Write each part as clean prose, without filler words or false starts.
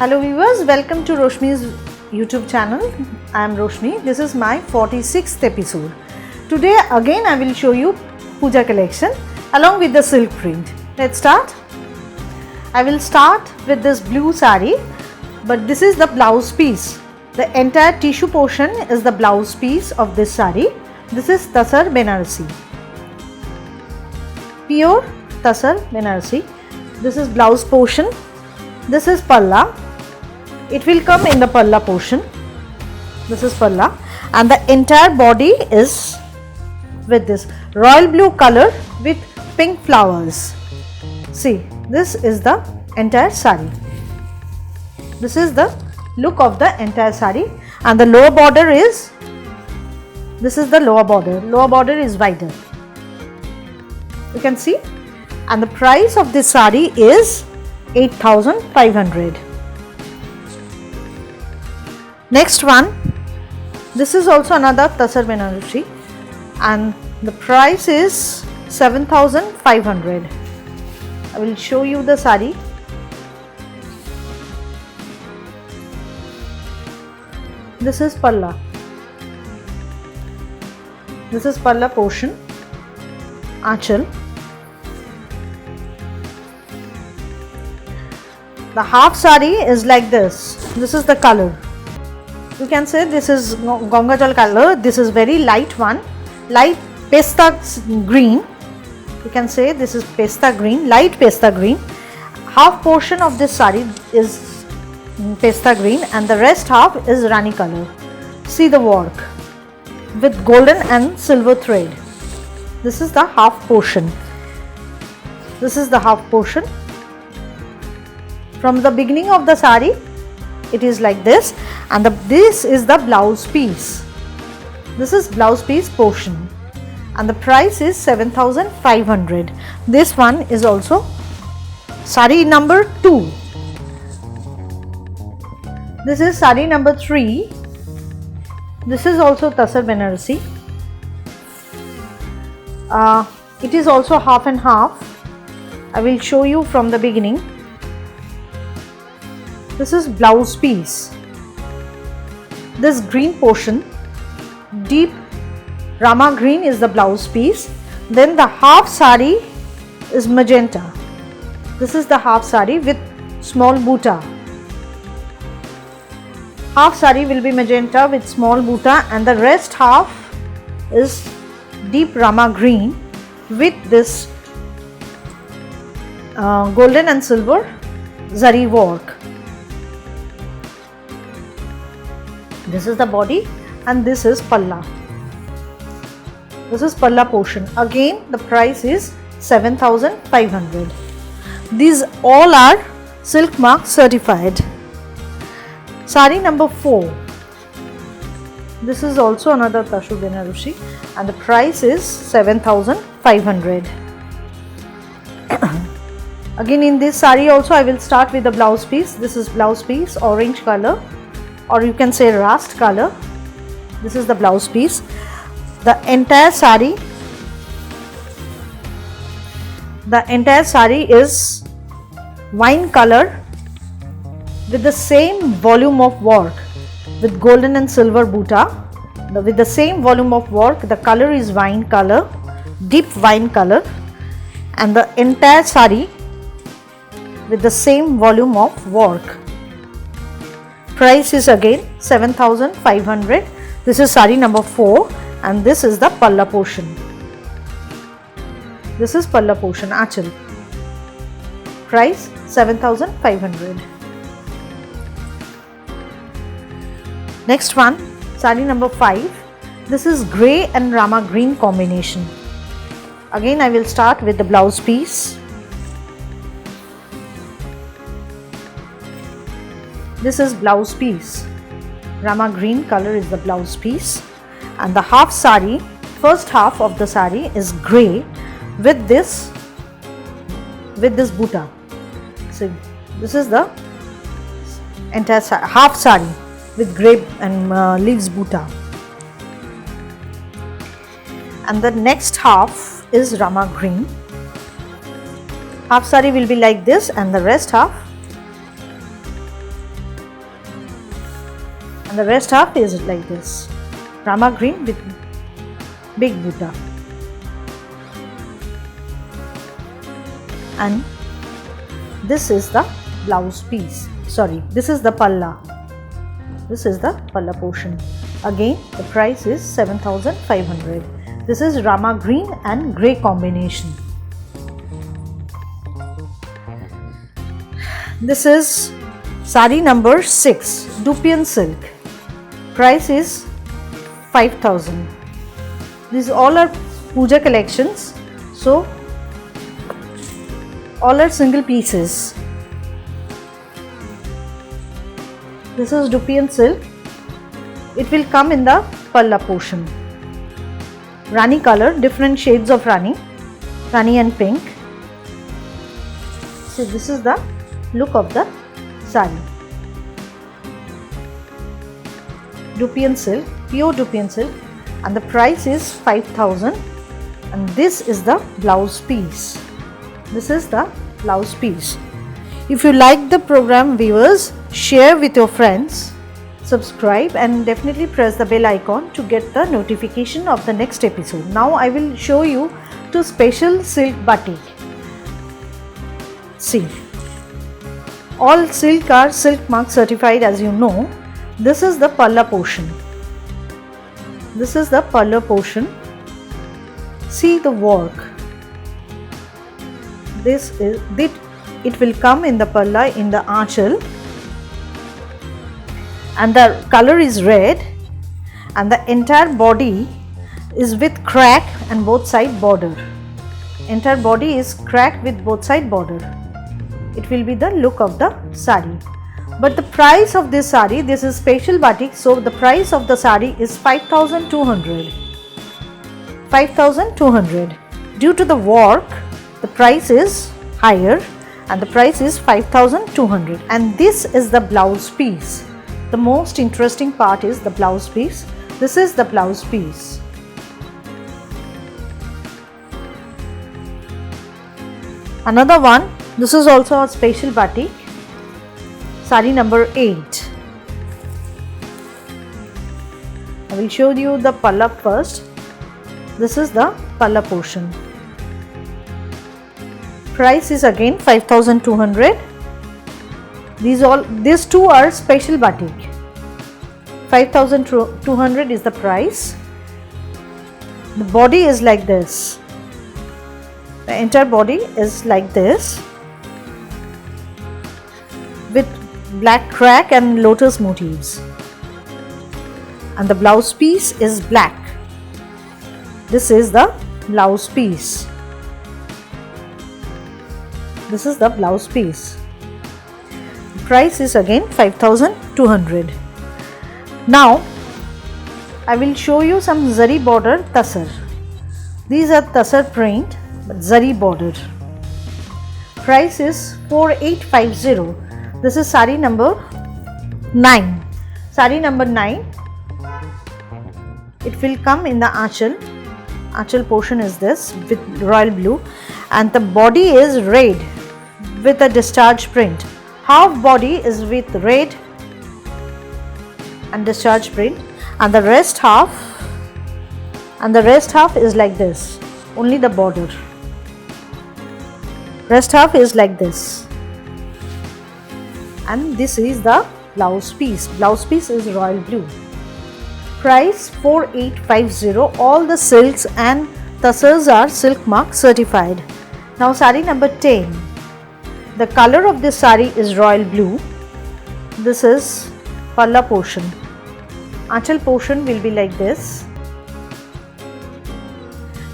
Hello viewers, welcome to Roshni's YouTube channel. I am Roshni. This is my 46th episode. Today again I will show you Puja collection along with the silk print. Let's start. I will start with this blue sari, but this is the blouse piece. The entire tissue portion is the blouse piece of this sari. This is Tasar Benarasi. Pure Tasar Benarasi. This is blouse portion. This is palla. It will come in the palla portion. This is palla, and the entire body is with this royal blue color with pink flowers. See, this is the entire sari. This is the look of the entire sari, and the lower border is, this is the lower border. Lower border is wider. You can see, and the price of this sari is 8,500. Next one, this is also another Tasar Benarasi, and the price is 7,500. I will show you the sari. This is palla. This is palla portion. Aanchal. The half sari is like this. This is the color. You can say this is Ganga Jal color. This is very light one, light pesta green. You can say this is pesta green, light pesta green. Half portion of this sari is pesta green, and the rest half is Rani color. See the work with golden and silver thread. This is the half portion. This is the half portion. From the beginning of the sari, it is like this, and this is the blouse piece. This is blouse piece portion, and the price is 7,500. This one is also sari number 2. This is sari number 3. This is also Tasar Benarasi. It is also half and half. I will show you from the beginning. This is blouse piece. This green portion, deep Rama green, is the blouse piece. Then the half sari is magenta. This is the half sari with small buta. Half sari will be magenta with small buta, and the rest half is deep Rama green with this golden and silver zari work. This is the body, and this is palla. This is palla portion. Again, the price is 7,500. These all are silk mark certified. Sari number 4. This is also another Tasar Benarasi, and the price is 7,500. Again, in this sari also I will start with the blouse piece. This is blouse piece, orange color, or you can say rust color. This is the blouse piece. The entire sari is wine color with the same volume of work with golden and silver buta. With the same volume of work, the color is wine color, deep wine color, and the entire sari with the same volume of work. Price is again 7,500. This is sari number 4, and this is the palla portion. This is palla portion, Aanchal. Price 7,500. Next one, sari number 5. This is grey and Rama green combination. Again, I will start with the blouse piece. This is blouse piece. Rama green color is the blouse piece, and the half sari, first half of the sari is grey with this buta. So this is the entire half sari with grey and leaves buta, and the next half is Rama green. Half sari will be like this, and the rest half and the rest half is like this, Rama green with big butta. And this is the blouse piece, sorry, this is the palla. This is the palla portion. Again, the price is 7,500. This is Rama green and grey combination. This is sari number 6, Dupion silk. Price is 5,000. These all are puja collections, so all are single pieces. This is Dupion silk. It will come in the palla portion. Rani color, different shades of Rani and pink. So this is the look of the sari. Dupion silk, pure Dupion silk, and the price is 5,000. And this is the blouse piece. This is the blouse piece. If you like the program, viewers, share with your friends, subscribe, and definitely press the bell icon to get the notification of the next episode. Now I will show you two special silk batik. See, all silk are silk mark certified, as you know. This is the palla portion. This is the palla portion. See the work. It will come in the palla in the aanchal, and the color is red, and the entire body is with crack and both side border. Entire body is cracked with both side border. It will be the look of the sari. But the price of this sari, this is special batik, so the price of the sari is 5,200. 5,200. Due to the work, the price is higher, and the price is 5,200. And this is the blouse piece. The most interesting part is the blouse piece. This is the blouse piece. Another one, this is also a special batik, sari number 8. I will show you the palla first. This is the palla portion. Price is again 5,200. These two are special batik. 5,200 is the price. The body is like this. The entire body is like this, with black crack and lotus motifs. And the blouse piece is black. This is the blouse piece. This is the blouse piece. The price is again 5,200. Now I will show you some zari border tassar. These are tassar print but zari border. Price is 4,850. This is sari number 9. Sari number 9. It will come in the aanchal. Aanchal portion is this with royal blue, and the body is red with a discharge print. Half body is with red and discharge print, and the rest half is like this. Only the border. Rest half is like this. And this is the blouse piece. Blouse piece is royal blue. Price 4,850. All the silks and tassars are silk mark certified. Now sari number 10. The color of this sari is royal blue. This is palla portion. Aanchal portion will be like this,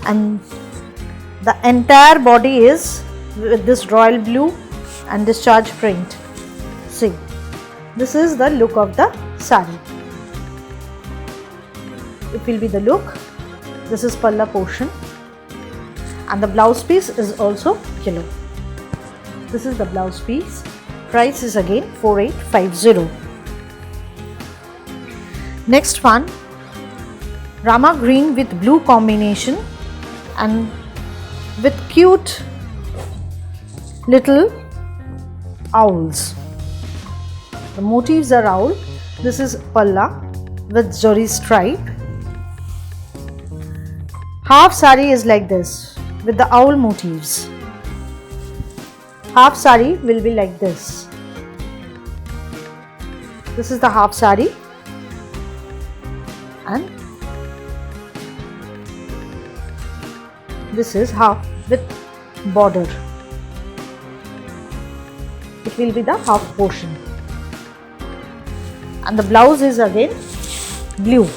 and the entire body is with this royal blue and discharge print. See, this is the look of the sari. It will be the look. This is palla portion, and the blouse piece is also yellow. This is the blouse piece. Price is again 4,850. Next one, Rama green with blue combination and with cute little owls. The motifs are owl, This is palla with zori stripe. Half sari is like this with the owl motifs. Half sari will be like this. This is the half sari, and this is half with border. It will be the half portion, and the blouse is again blue.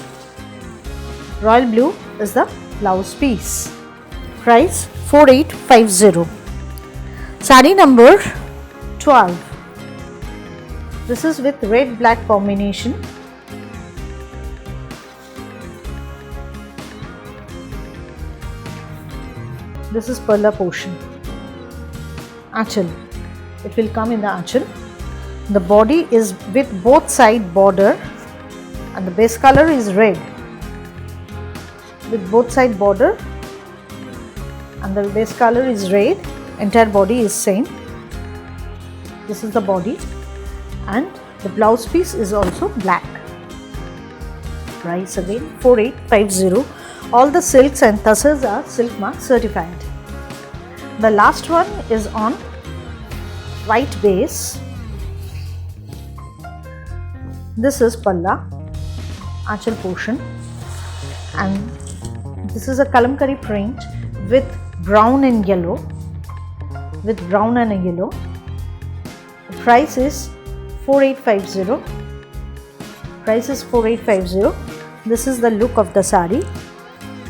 Royal blue is the blouse piece. Price 4850. Sari number 12. This is with red black combination. This is palla portion. Achal. It will come in the achal. The body is with both side border, and the base color is red with both side border, and the base color is red. Entire body is same. This is the body, and the blouse piece is also black. Price again 4850. All the silks and tassels are Silk Mark certified. The last one is on white base. This is palla, achal portion, and this is a kalamkari print with brown and yellow. The price is 4850. This is the look of the sari,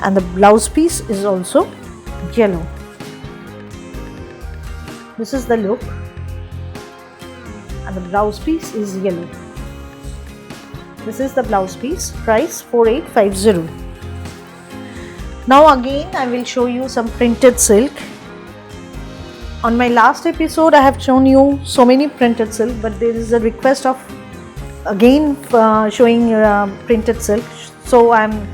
and the blouse piece is also yellow. This is the look, and the blouse piece is yellow. This is the blouse piece. Price 4850. Now again I will show you some printed silk. On my last episode I have shown you so many printed silk, but there is a request of again showing printed silk, so I am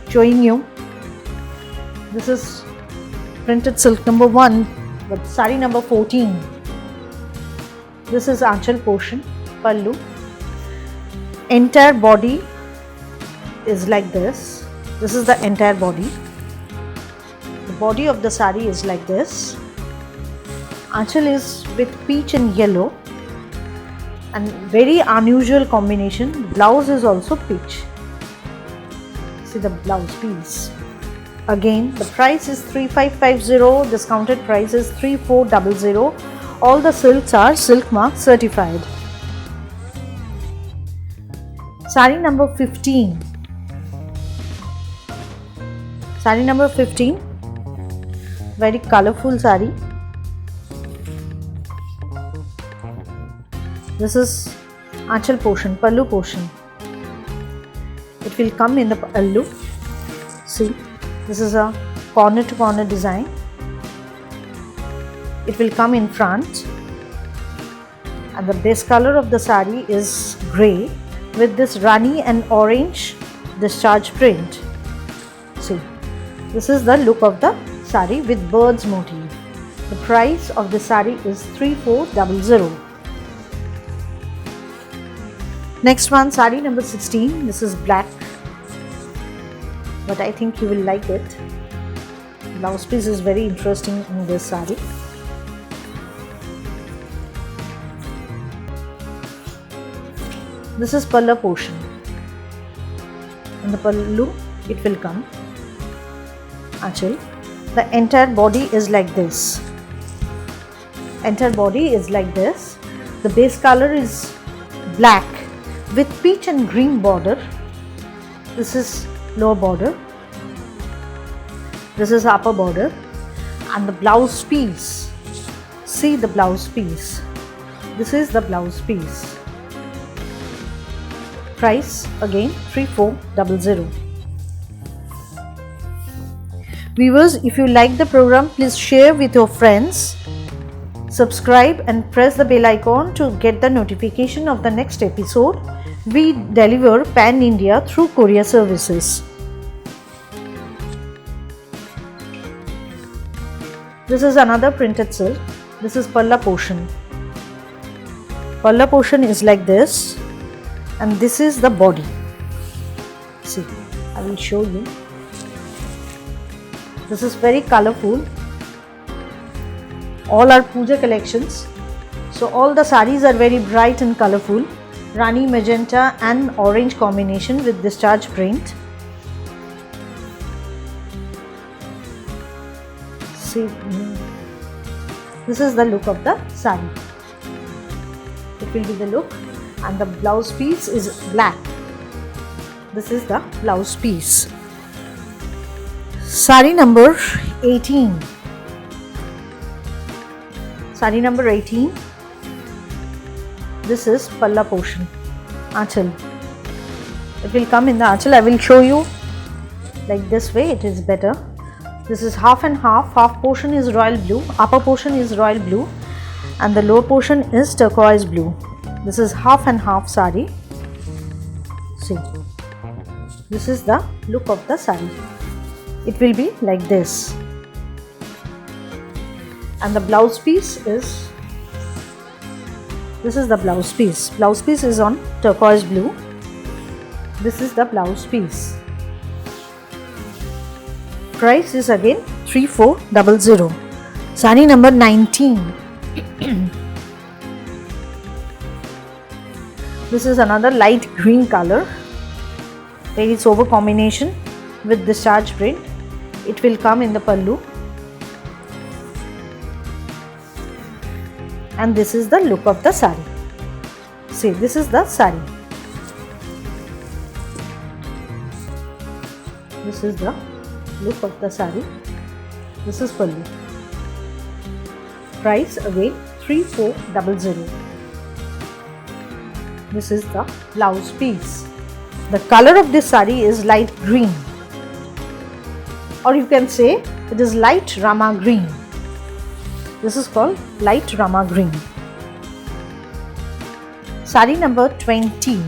showing you. This is printed silk number 1 with sari number 14. This is achal portion, pallu. Entire body is like this. This is the entire body. The body of the sari is like this. Achal is with peach and yellow, and very unusual combination. Blouse is also peach. See the blouse piece. Again the price is 3550. Discounted price is 3400. All the silks are Silk Mark certified. Sari number 15. Sari number 15. Very colorful sari. This is achal portion, pallu portion. It will come in the pallu. See, this is a corner to corner design. It will come in front, and the base color of the sari is grey with this rani and orange discharge print. See, this is the look of the sari with birds motif. The price of the sari is 3400. Next one, sari number 16. This is black, but I think you will like it. Blouse piece is very interesting in this sari. This is palla portion. In the pallu it will come achal. The entire body is like this. The base color is black with peach and green border. This is lower border. This is upper border, and the blouse piece. See the blouse piece. This is the blouse piece. Price again 3400. Viewers, if you like the program, please share with your friends, subscribe and press the bell icon to get the notification of the next episode. We deliver pan India through courier services. This is another printed silk. This is palla portion. Palla portion is like this, and this is the body. See, I will show you. This is very colorful. All are puja collections, so all the sarees are very bright and colorful. Rani magenta and orange combination with discharge print. See, this is the look of the saree. It will be the look, and the blouse piece is black. This is the blouse piece. Saree number 18. Saree number 18. This is Palla portion, Aanchal. It will come in the Aanchal. I will show you like this way, it is better. This is half and half. Half portion is royal blue, upper portion is royal blue, and the lower portion is turquoise blue. This is half and half saree. See, this is the look of the saree. It will be like this, and the blouse piece is, this is the blouse piece. Blouse piece is on turquoise blue. This is the blouse piece. Price is again 3400. Saree number 19. This is another light green color, very sober combination with discharge print. It will come in the pallu, and this is the look of the saree. See, this is the saree. This is the look of the saree. This is pallu. Price again 3400. This is the blouse piece. The color of this saree is light green, or you can say it is light Rama green. This is called light Rama green. Saree number 20.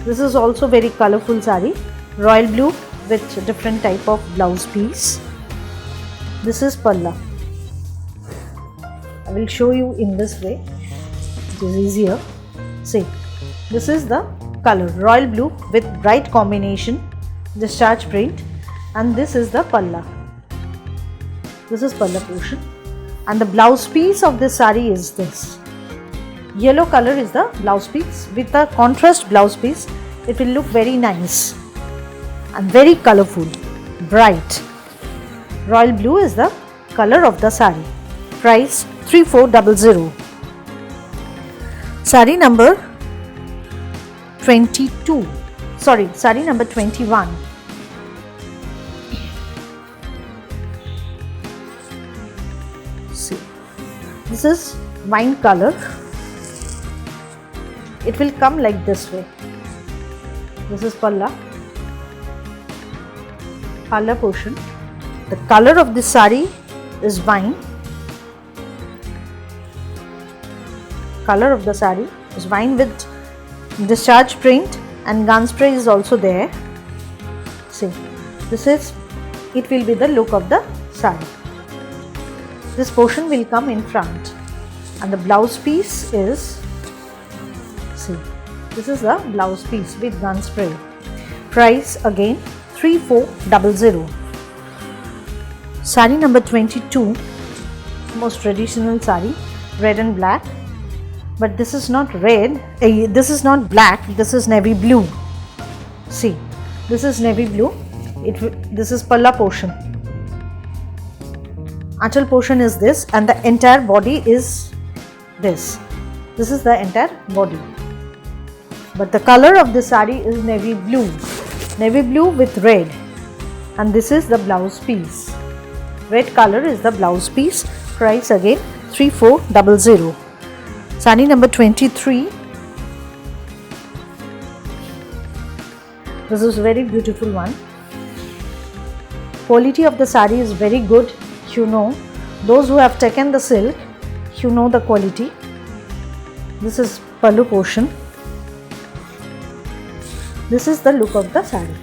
This is also very colorful saree. Royal blue with different type of blouse piece. This is Palla. I will show you in this way. It is easier. See, this is the color royal blue with bright combination, discharge print, and this is the Palla. This is Palla portion, and the blouse piece of this saree is this. Yellow color is the blouse piece. With the contrast blouse piece, it will look very nice and very colorful, bright. Royal blue is the color of the saree. Price 3400. Saree number 22. Sorry, saree number 21. See, this is wine color. It will come like this way. This is Palla. Palla portion. The color of this saree is wine. Color of the saree is wine with discharge print, and gun spray is also there. See, this is, it will be the look of the saree. This portion will come in front, and the blouse piece is, see, this is the blouse piece with gun spray. Price again 3400. Saree number 22, most traditional saree, red and black. But this is not red, this is not black, this is navy blue. See, this is navy blue. This is Palla portion. Aanchal portion is this, and the entire body is this. This is the entire body. But the color of the saree is navy blue with red, and this is the blouse piece. Red color is the blouse piece. Price again 3400. Saree number 23. This is very beautiful one. Quality of the saree is very good. You know, those who have taken the silk, you know the quality. This is pallu portion. This is the look of the saree.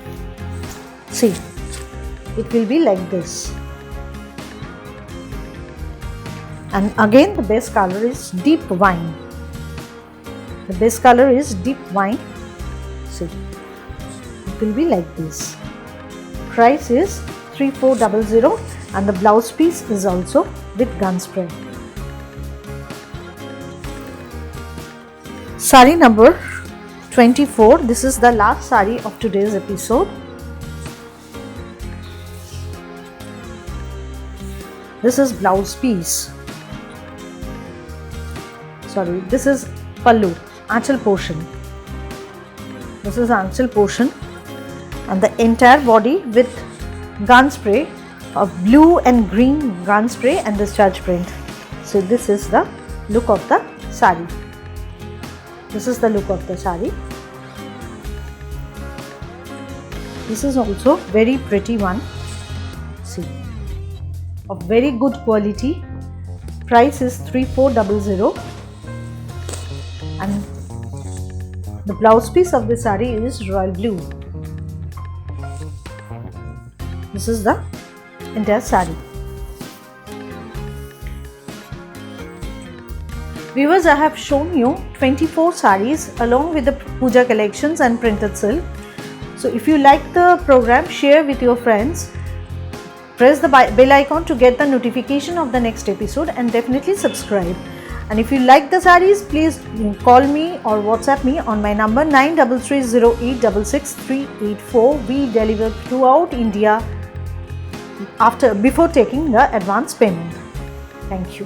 See, it will be like this. And again, the best color is deep wine. The base color is deep wine. See, it will be like this. Price is 3400 and the blouse piece is also with gun spray. Sari number 24. This is the last sari of today's episode. This is blouse piece. Sorry, this is pallu, aanchal portion. This is aanchal portion and the entire body with gun spray of blue and green gun spray and discharge print. So this is the look of the sari. This is the look of the sari. This is also very pretty one. See, of very good quality. Price is 3400 and the blouse piece of the sari is royal blue. This is the entire sari. Viewers, I have shown you 24 saris along with the puja collections and printed silk. So if you like the program, share with your friends. Press the bell icon to get the notification of the next episode and definitely subscribe. And if you like the saris, please call me or WhatsApp me on my number 9330866384. We deliver throughout India before taking the advance payment. Thank you.